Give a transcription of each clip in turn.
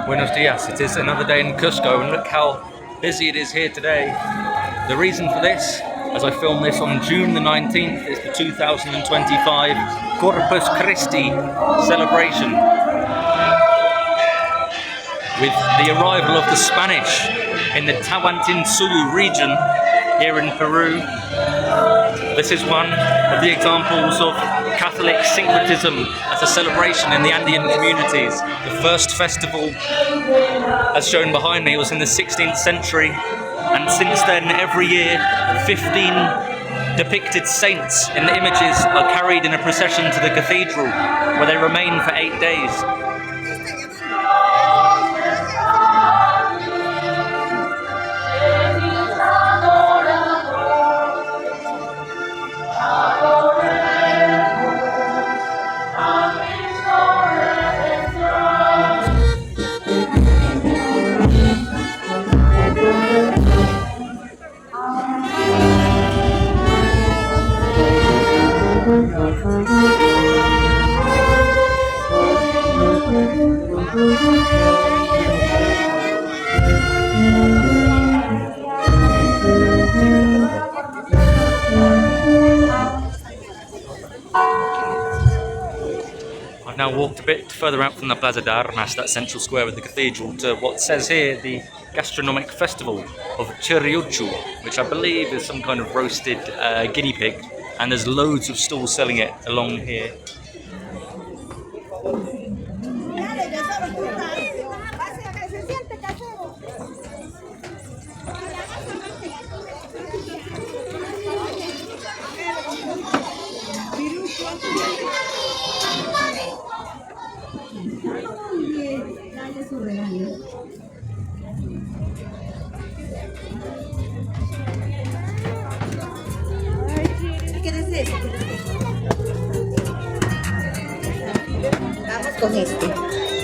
Buenos dias. It is another day in Cusco, and look how busy it is here today. The reason for this, as I film this on June the 19th, is the 2025 Corpus Christi celebration. With the arrival of the Spanish in the Tahuantinsuyu region here in Peru. This is one of the examples of Catholic syncretism as a celebration in the Andean communities. The first festival, as shown behind me, was in the 16th century, and since then every year 15 depicted saints in the images are carried in a procession to the cathedral, where they remain for 8 days. I've now walked a bit further out from the Plaza de Armas, that central square with the cathedral, to what says here the gastronomic festival of Chiriuchu, which I believe is some kind of roasted guinea pig, and there's loads of stalls selling it along here.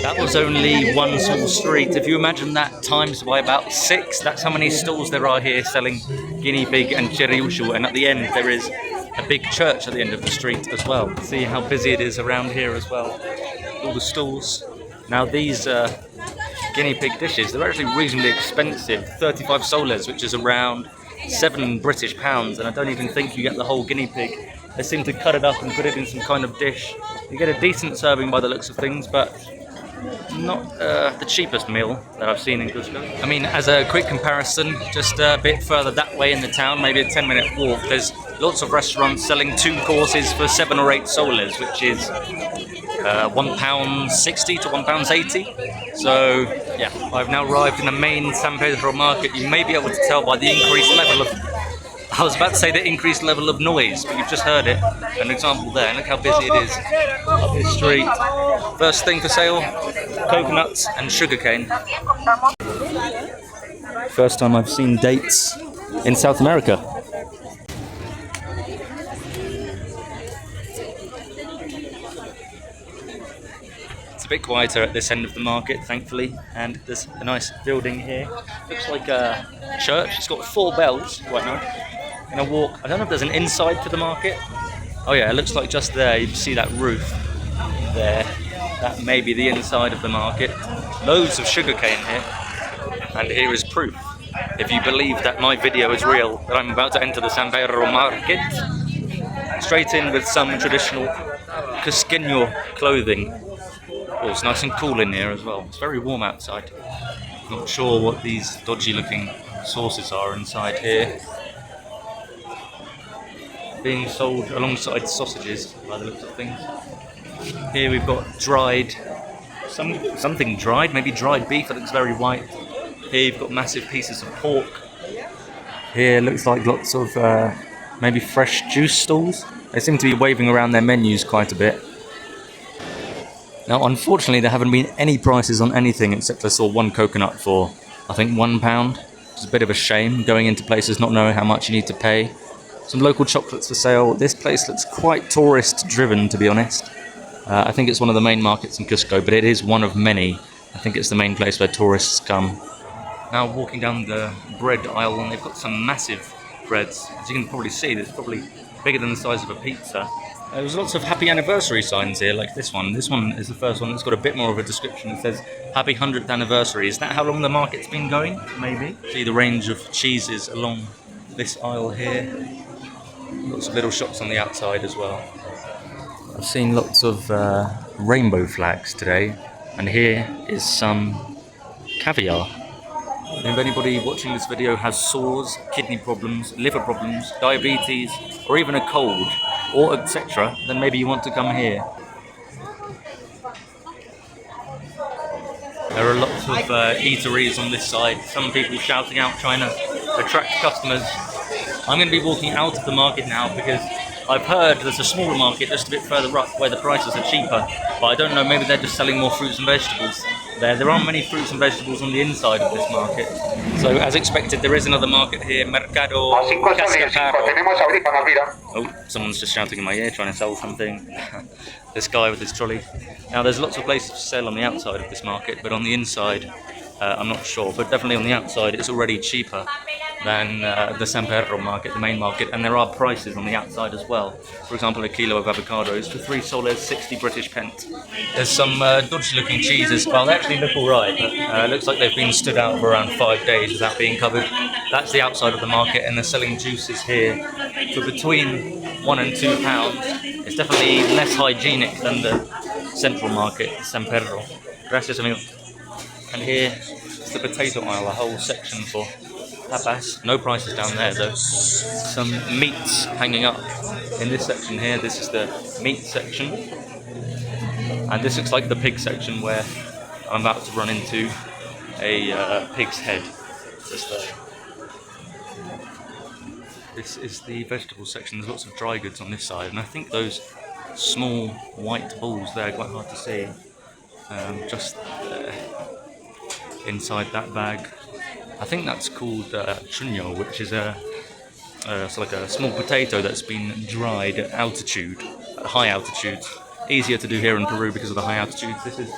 That was only one small street. If you imagine that times by about 6, that's how many stalls there are here selling guinea pig and chiriuchu, and at the end there is a big church at the end of the street as well. See how busy it is around here as well. All the stalls. Now these guinea pig dishes, they're actually reasonably expensive. 35 soles, which is around £7 British, and I don't even think you get the whole guinea pig. They seem to cut it up and put it in some kind of dish. You get a decent serving by the looks of things, but not the cheapest meal that I've seen in Cusco. I mean, as a quick comparison, just a bit further that way in the town, maybe a 10-minute walk, there's lots of restaurants selling 2 courses for 7 or 8 soles, which is £1.60 to £1.80. So yeah, I've now arrived in the main San Pedro market. You may be able to tell by the increased level of, I was about to say the increased level of noise, but you've just heard it. An example there. Look how busy it is up this street. First thing for sale, coconuts and sugarcane. First time I've seen dates in South America. It's a bit quieter at this end of the market, thankfully, and there's a nice building here. Looks like a church. It's got 4 bells, quite nice. Gonna walk. I don't know if there's an inside to the market. Oh yeah, it looks like just there you can see that roof there. That may be the inside of the market. Loads of sugarcane here, and here is proof, if you believe that my video is real, that I'm about to enter the San Pedro market straight in with some traditional Cusqueño clothing. Oh, it's nice and cool in here as well. It's very warm outside. Not sure what these dodgy looking sauces are inside here. Being sold alongside sausages by the looks of things. Here we've got dried, something dried, maybe dried beef. It looks very white. Here you've got massive pieces of pork. Here looks like lots of maybe fresh juice stalls. They seem to be waving around their menus quite a bit. Now unfortunately there haven't been any prices on anything except I saw one coconut for I think £1. It's a bit of a shame going into places not knowing how much you need to pay. Some local chocolates for sale. This place looks quite tourist driven, to be honest. I think it's one of the main markets in Cusco, but it is one of many. I think it's the main place where tourists come. Now walking down the bread aisle, and they've got some massive breads. As you can probably see, it's probably bigger than the size of a pizza. There was lots of happy anniversary signs here, like this one. This one is the first one that's got a bit more of a description. It says, happy 100th anniversary. Is that how long the market's been going? Maybe. See the range of cheeses along this aisle here. Lots of little shops on the outside as well. I've seen lots of rainbow flags today, and here is some caviar. And if anybody watching this video has sores, kidney problems, liver problems, diabetes, or even a cold, or etc., then maybe you want to come here. There are lots of eateries on this side, some people shouting out trying to attract customers. I'm going to be walking out of the market now because I've heard there's a smaller market just a bit further up where the prices are cheaper, but I don't know, maybe they're just selling more fruits and vegetables. There aren't many fruits and vegetables on the inside of this market. So as expected, there is another market here, Mercado Cusco. Oh, someone's just shouting in my ear trying to sell something. This guy with his trolley. Now there's lots of places to sell on the outside of this market, but on the inside I'm not sure, but definitely on the outside it's already cheaper than the San Pedro market, the main market, and there are prices on the outside as well. For example, a kilo of avocados for 3 soles, 60 British pence. There's some dodgy looking cheeses. Well, they actually look alright, but it looks like they've been stood out for around 5 days without being covered. That's the outside of the market, and they're selling juices here for between £1 and £2. It's definitely less hygienic than the central market, San Pedro. Gracias, amigo. And here is the potato aisle, a whole section for tapas. No prices down there though. Some meats hanging up in this section here. This is the meat section. And this looks like the pig section where I'm about to run into a pig's head. Just there. This is the vegetable section. There's lots of dry goods on this side. And I think those small white balls there are quite hard to see. Just inside that bag. I think that's called chuño, which is it's like a small potato that's been dried at altitude, at high altitudes. Easier to do here in Peru because of the high altitudes. This is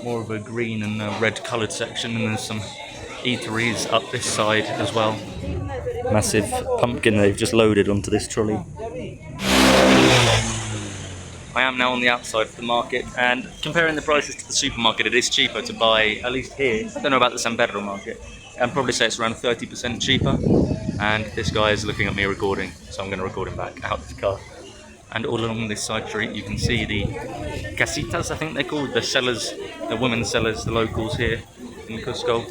more of a green and red coloured section, and there's some eateries up this side as well. Massive pumpkin they've just loaded onto this trolley. I am now on the outside of the market, and comparing the prices to the supermarket, it is cheaper to buy, at least here. I don't know about the San Pedro market. I'd probably say it's around 30% cheaper. And this guy is looking at me recording, so I'm going to record him back out of the car. And all along this side street you can see the casitas, I think they're called, the sellers, the women sellers, the locals here in Cusco.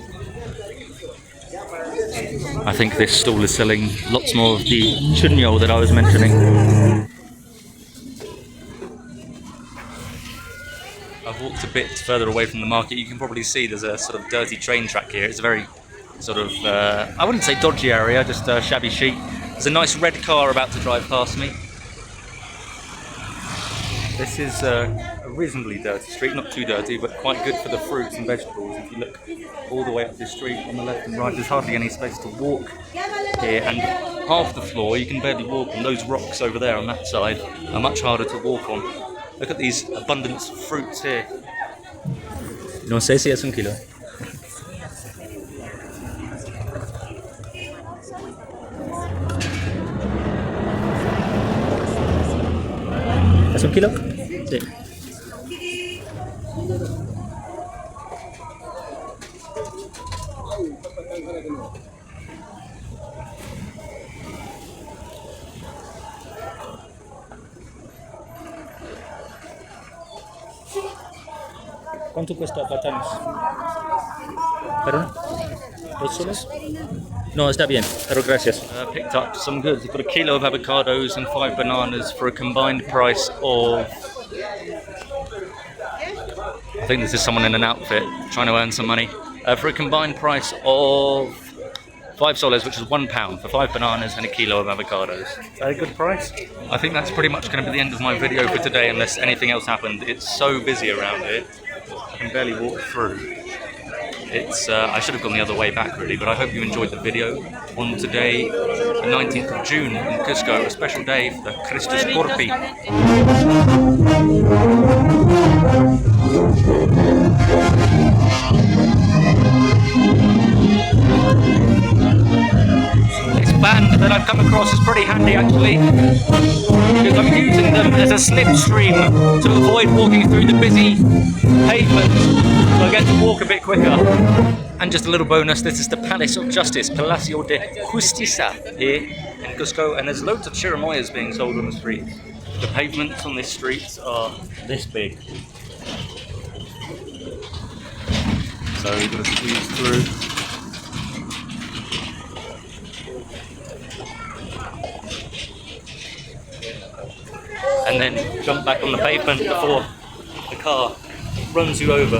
I think this stall is selling lots more of the chuño that I was mentioning. I've walked a bit further away from the market. You can probably see there's a sort of dirty train track here. It's a very sort of, I wouldn't say dodgy area, just shabby chic. There's a nice red car about to drive past me. This is a reasonably dirty street, not too dirty, but quite good for the fruits and vegetables. If you look all the way up this street on the left and right, there's hardly any space to walk here, and half the floor you can barely walk on. Those rocks over there on that side are much harder to walk on. Look at these abundance of fruits here. No sé si es un kilo. ¿Es un kilo? Sí. ¿Cuánto cuesta patanes? ¿Perdón? ¿2 soles? No, está bien, pero gracias. Picked up some goods. I've got a kilo of avocados and 5 bananas for a combined price of... I think this is someone in an outfit trying to earn some money. For a combined price of 5 soles, which is £1 for 5 bananas and a kilo of avocados. Is that a good price? I think that's pretty much going to be the end of my video for today, unless anything else happened. It's so busy around here. I can barely walk through. It's I should have gone the other way back really, but I hope you enjoyed the video on today, the 19th of June in Cusco, a special day for the Christus Corpi. This band that I've come across is pretty handy actually, because I'm using them there's a slipstream to avoid walking through the busy pavement, so I get to walk a bit quicker. And just a little bonus, this is the Palace of Justice, Palacio de Justicia, here in Cusco, and there's loads of chirimoyas being sold on the street. The pavements on this street are this big. So we're going to squeeze through. And then jump back on the pavement before the car runs you over.